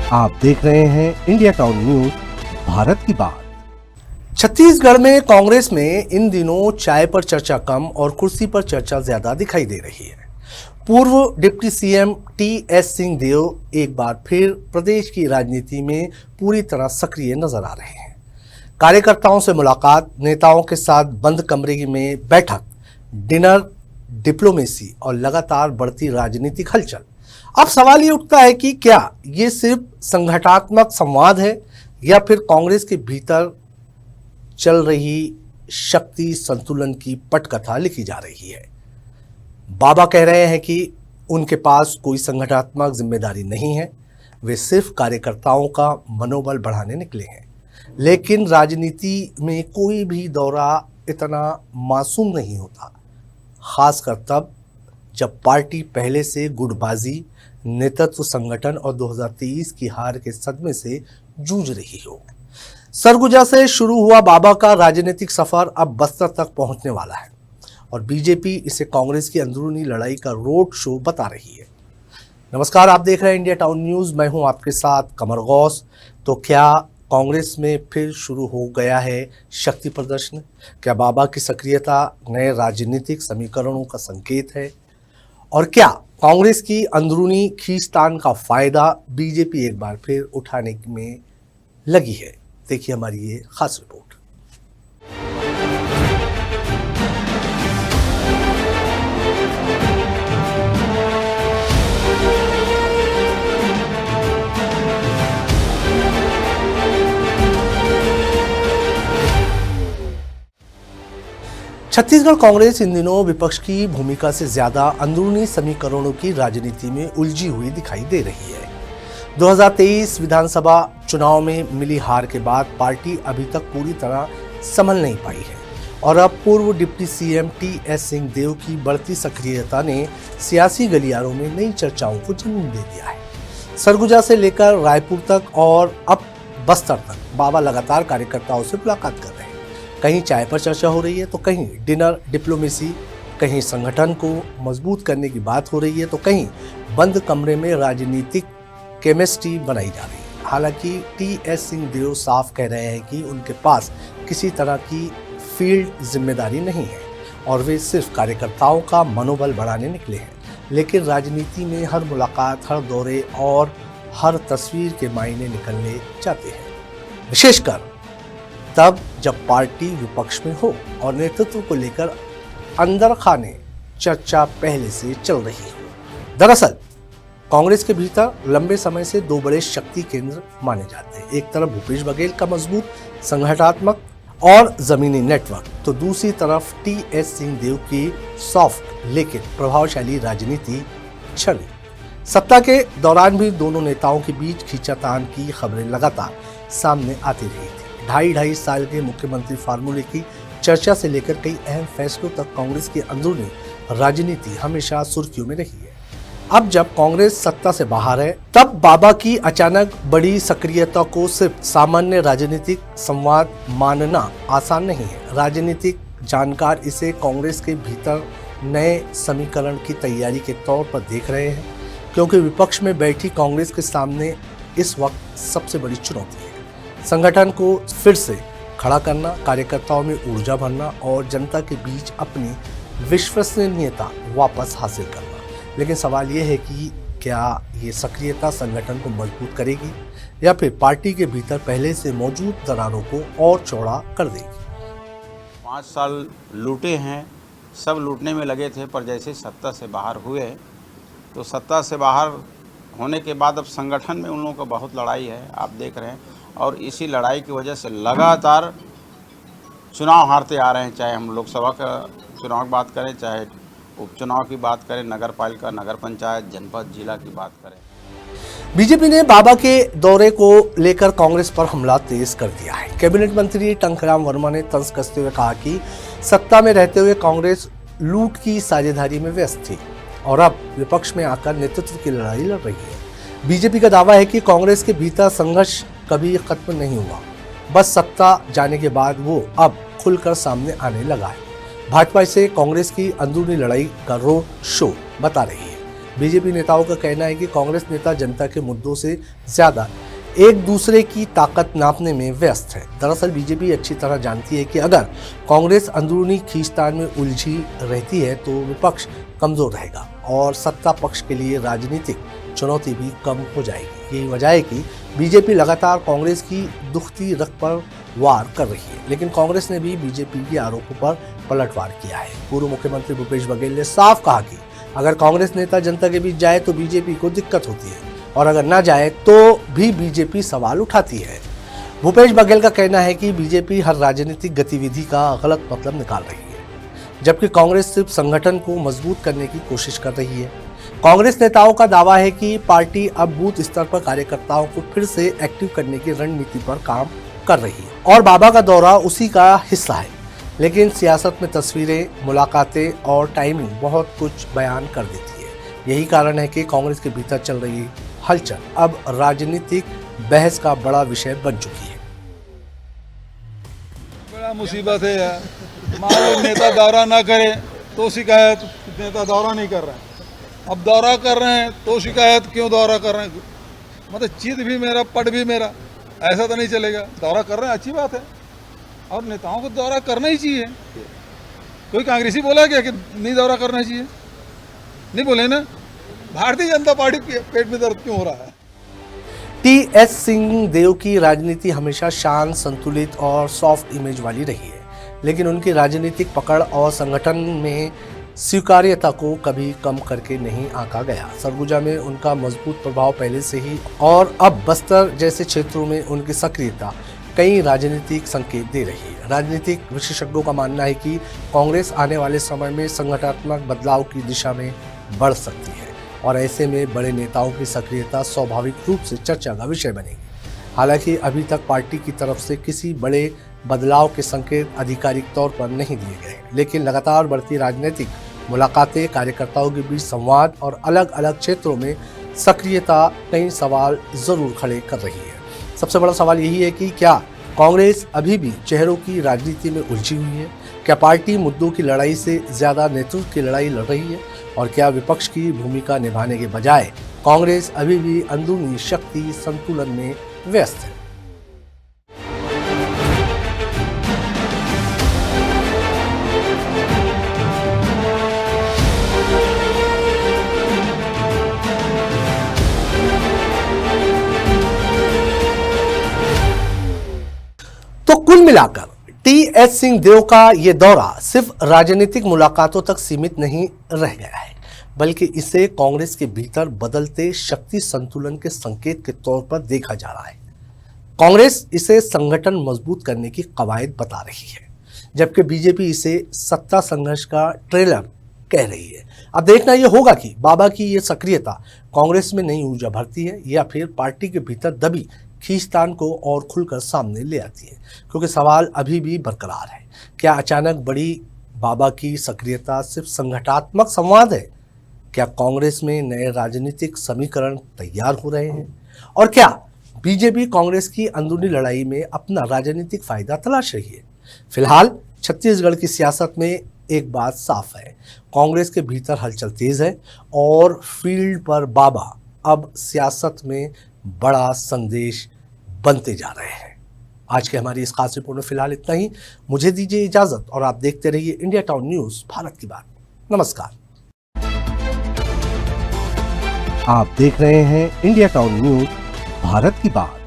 आप देख रहे हैं इंडिया टाउन न्यूज, भारत की बात। छत्तीसगढ़ में कांग्रेस में इन दिनों चाय पर चर्चा कम और कुर्सी पर चर्चा ज्यादा दिखाई दे रही है। पूर्व डिप्टी सीएम टी.एस. सिंहदेव एक बार फिर प्रदेश की राजनीति में पूरी तरह सक्रिय नजर आ रहे हैं। कार्यकर्ताओं से मुलाकात, नेताओं के साथ बंद कमरे में बैठक, डिनर, डिप्लोमेसी और लगातार बढ़ती राजनीतिक हलचल। अब सवाल ये उठता है कि क्या ये सिर्फ संगठनात्मक संवाद है या फिर कांग्रेस के भीतर चल रही शक्ति संतुलन की पटकथा लिखी जा रही है। बाबा कह रहे हैं कि उनके पास कोई संगठनात्मक जिम्मेदारी नहीं है, वे सिर्फ कार्यकर्ताओं का मनोबल बढ़ाने निकले हैं। लेकिन राजनीति में कोई भी दौरा इतना मासूम नहीं होता, खासकर तब जब पार्टी पहले से गुटबाजी, नेतृत्व, संगठन और 2023 की हार के सदमे से जूझ रही हो। सरगुजा से शुरू हुआ बाबा का राजनीतिक सफर अब बस्तर तक पहुंचने वाला है और बीजेपी इसे कांग्रेस की अंदरूनी लड़ाई का रोड शो बता रही है। नमस्कार, आप देख रहे हैं इंडिया टाउन न्यूज, मैं हूं आपके साथ कमर गौस। तो क्या कांग्रेस में फिर शुरू हो गया है शक्ति प्रदर्शन? क्या बाबा की सक्रियता नए राजनीतिक समीकरणों का संकेत है? और क्या कांग्रेस की अंदरूनी खींचतान का फायदा बीजेपी एक बार फिर उठाने में लगी है? देखिए हमारी ये खास रिपोर्ट। छत्तीसगढ़ कांग्रेस इन दिनों विपक्ष की भूमिका से ज्यादा अंदरूनी समीकरणों की राजनीति में उलझी हुई दिखाई दे रही है। 2023 विधानसभा चुनाव में मिली हार के बाद पार्टी अभी तक पूरी तरह संभल नहीं पाई है और अब पूर्व डिप्टी सीएम टी.एस. सिंहदेव की बढ़ती सक्रियता ने सियासी गलियारों में नई चर्चाओं को जन्म दे दिया है। सरगुजा से लेकर रायपुर तक और अब बस्तर तक बाबा लगातार कार्यकर्ताओं से मुलाकात कर रहे हैं। कहीं चाय पर चर्चा हो रही है तो कहीं डिनर, डिप्लोमेसी, कहीं संगठन को मजबूत करने की बात हो रही है तो कहीं बंद कमरे में राजनीतिक केमिस्ट्री बनाई जा रही है। हालांकि टी.एस. सिंहदेव साफ कह रहे हैं कि उनके पास किसी तरह की फील्ड जिम्मेदारी नहीं है और वे सिर्फ कार्यकर्ताओं का मनोबल बढ़ाने निकले हैं। लेकिन राजनीति में हर मुलाकात, हर दौरे और हर तस्वीर के मायने निकलने जाते हैं, विशेषकर तब जब पार्टी विपक्ष में हो और नेतृत्व को लेकर अंदर खाने चर्चा पहले से चल रही हो। दरअसल कांग्रेस के भीतर लंबे समय से दो बड़े शक्ति केंद्र माने जाते हैं। एक तरफ भूपेश बघेल का मजबूत संगठनात्मक और जमीनी नेटवर्क, तो दूसरी तरफ टी.एस. सिंहदेव की सॉफ्ट लेकिन प्रभावशाली राजनीति छवि। सत्ता के दौरान भी दोनों नेताओं के बीच खींचातान की खबरें लगातार सामने आती रही थी। ढाई साल के मुख्यमंत्री फार्मूले की चर्चा से लेकर कई अहम फैसलों तक कांग्रेस की अंदरूनी राजनीति हमेशा सुर्खियों में रही है। अब जब कांग्रेस सत्ता से बाहर है, तब बाबा की अचानक बड़ी सक्रियता को सिर्फ सामान्य राजनीतिक संवाद मानना आसान नहीं है। राजनीतिक जानकार इसे कांग्रेस के भीतर नए समीकरण की तैयारी के तौर पर देख रहे हैं, क्योंकि विपक्ष में बैठी कांग्रेस के सामने इस वक्त सबसे बड़ी चुनौती है संगठन को फिर से खड़ा करना, कार्यकर्ताओं में ऊर्जा भरना और जनता के बीच अपनी विश्वसनीयता वापस हासिल करना। लेकिन सवाल ये है कि क्या ये सक्रियता संगठन को मजबूत करेगी या फिर पार्टी के भीतर पहले से मौजूद दरारों को और चौड़ा कर देगी? 5 साल लूटे हैं, सब लूटने में लगे थे, पर जैसे सत्ता से बाहर हुए तो सत्ता से बाहर होने के बाद अब संगठन में उन लोगों का बहुत लड़ाई है, आप देख रहे हैं। और इसी लड़ाई की वजह से लगातार चुनाव हारते आ रहे हैं, चाहे हम लोकसभा का चुनाव की बात करें, चाहे उपचुनाव की बात करें, नगर पालिका, नगर पंचायत, जनपद, जिला की बात करें। बीजेपी ने बाबा के दौरे को लेकर कांग्रेस पर हमला तेज कर दिया है। कैबिनेट मंत्री टंकराम वर्मा ने तंज कसते हुए कहा कि सत्ता में रहते हुए कांग्रेस लूट की साझेदारी में व्यस्त थी और अब विपक्ष में आकर नेतृत्व की लड़ाई लड़ रही है। बीजेपी का दावा है कि कांग्रेस के भीतर संघर्ष कभी खत्म नहीं हुआ, बस सत्ता जाने के बाद वो अब खुलकर सामने आने लगा है। भाजपा इसे कांग्रेस की अंदरूनी लड़ाई का रोड शो बता रही है। बीजेपी नेताओं का कहना है कि कांग्रेस नेता जनता के मुद्दों से ज्यादा एक दूसरे की ताकत नापने में व्यस्त है। दरअसल बीजेपी अच्छी तरह जानती है कि अगर कांग्रेस अंदरूनी खींचतान में उलझी रहती है तो विपक्ष कमजोर रहेगा और सत्ता पक्ष के लिए राजनीतिक चुनौती भी कम हो जाएगी। यही वजह है कि बीजेपी लगातार कांग्रेस की दुखती रग पर वार कर रही है, लेकिन कांग्रेस ने भी बीजेपी के आरोपों पर पलटवार किया है। पूर्व मुख्यमंत्री भूपेश बघेल ने साफ कहा कि अगर कांग्रेस नेता जनता के बीच जाए तो बीजेपी को दिक्कत होती है और अगर ना जाए तो भी बीजेपी सवाल उठाती है। भूपेश बघेल का कहना है कि बीजेपी हर राजनीतिक गतिविधि का गलत मतलब निकाल रही है, जबकि कांग्रेस सिर्फ संगठन को मजबूत करने की कोशिश कर रही है। कांग्रेस नेताओं का दावा है कि पार्टी अब बूथ स्तर पर कार्यकर्ताओं को फिर से एक्टिव करने की रणनीति पर काम कर रही है और बाबा का दौरा उसी का हिस्सा है। लेकिन सियासत में तस्वीरें, मुलाकातें और टाइमिंग बहुत कुछ बयान कर देती है। यही कारण है कि कांग्रेस के भीतर चल रही हलचल अब राजनीतिक बहस का बड़ा विषय बन चुकी है। बड़ा मुसीबत है यार। मान लो नेता दौरा ना करे तो शिकायत, नेता दौरा नहीं कर रहे हैं। अब दौरा कर रहे हैं तो शिकायत, क्यों दौरा कर रहे हैं? मतलब चित भी मेरा, पट भी मेरा, ऐसा तो नहीं चलेगा। दौरा कर रहे हैं, अच्छी बात है, और नेताओं को दौरा करना ही चाहिए। कोई कांग्रेसी बोला क्या कि नहीं दौरा करना चाहिए? नहीं बोले ना। भारतीय जनता पार्टी पेट में दर्द क्यों हो रहा है? टी.एस. सिंहदेव की राजनीति हमेशा शांत, संतुलित और सॉफ्ट इमेज वाली रही है, लेकिन उनकी राजनीतिक पकड़ और संगठन में स्वीकार्यता को कभी कम करके नहीं आंका गया। सरगुजा में उनका मजबूत प्रभाव पहले से ही और अब बस्तर जैसे क्षेत्रों में उनकी सक्रियता कई राजनीतिक संकेत दे रही है। राजनीतिक विशेषज्ञों का मानना है कि कांग्रेस आने वाले समय में संगठनात्मक बदलाव की दिशा में बढ़ सकती है और ऐसे में बड़े नेताओं की सक्रियता स्वाभाविक रूप से चर्चा का विषय बनेगी। हालांकि अभी तक पार्टी की तरफ से किसी बड़े बदलाव के संकेत आधिकारिक तौर पर नहीं दिए गए, लेकिन लगातार बढ़ती राजनीतिक मुलाकातें, कार्यकर्ताओं के बीच संवाद और अलग अलग क्षेत्रों में सक्रियता कई सवाल जरूर खड़े कर रही है। सबसे बड़ा सवाल यही है कि क्या कांग्रेस अभी भी चेहरों की राजनीति में उलझी हुई है? क्या पार्टी मुद्दों की लड़ाई से ज्यादा नेतृत्व की लड़ाई लड़ रही है? और क्या विपक्ष की भूमिका निभाने के बजाय कांग्रेस अभी भी अंदरूनी शक्ति संतुलन में व्यस्त है? तो कुल मिलाकर टी.एस. सिंहदेव का ये दौरा सिर्फ राजनीतिक मुलाकातों तक सीमित नहीं रह गया है, बल्कि इसे कांग्रेस के भीतर बदलते शक्ति संतुलन के संकेत के तौर पर देखा जा रहा है। कांग्रेस इसे संगठन मजबूत करने की कवायद बता रही है, जबकि बीजेपी इसे सत्ता संघर्ष का ट्रेलर कह रही है। अब देखना यह होगा कि बाबा की ये सक्रियता कांग्रेस में नई ऊर्जा भरती है या फिर पार्टी के भीतर दबी खींचतान को और खुलकर सामने ले आती है, क्योंकि सवाल अभी भी बरकरार है। क्या अचानक बड़ी बाबा की सक्रियता सिर्फ संगठनात्मक संवाद है? क्या कांग्रेस में नए राजनीतिक समीकरण तैयार हो रहे हैं? और क्या बीजेपी कांग्रेस की अंदरूनी लड़ाई में अपना राजनीतिक फायदा तलाश रही है? फिलहाल छत्तीसगढ़ की सियासत में एक बात साफ है, कांग्रेस के भीतर हलचल तेज है और फील्ड पर बाबा अब सियासत में बड़ा संदेश बनते जा रहे हैं। आज के हमारी इस खास रिपोर्ट में फिलहाल इतना ही। मुझे दीजिए इजाजत और आप देखते रहिए इंडिया टाउन न्यूज, भारत की बात। नमस्कार। आप देख रहे हैं इंडिया टाउन न्यूज, भारत की बात।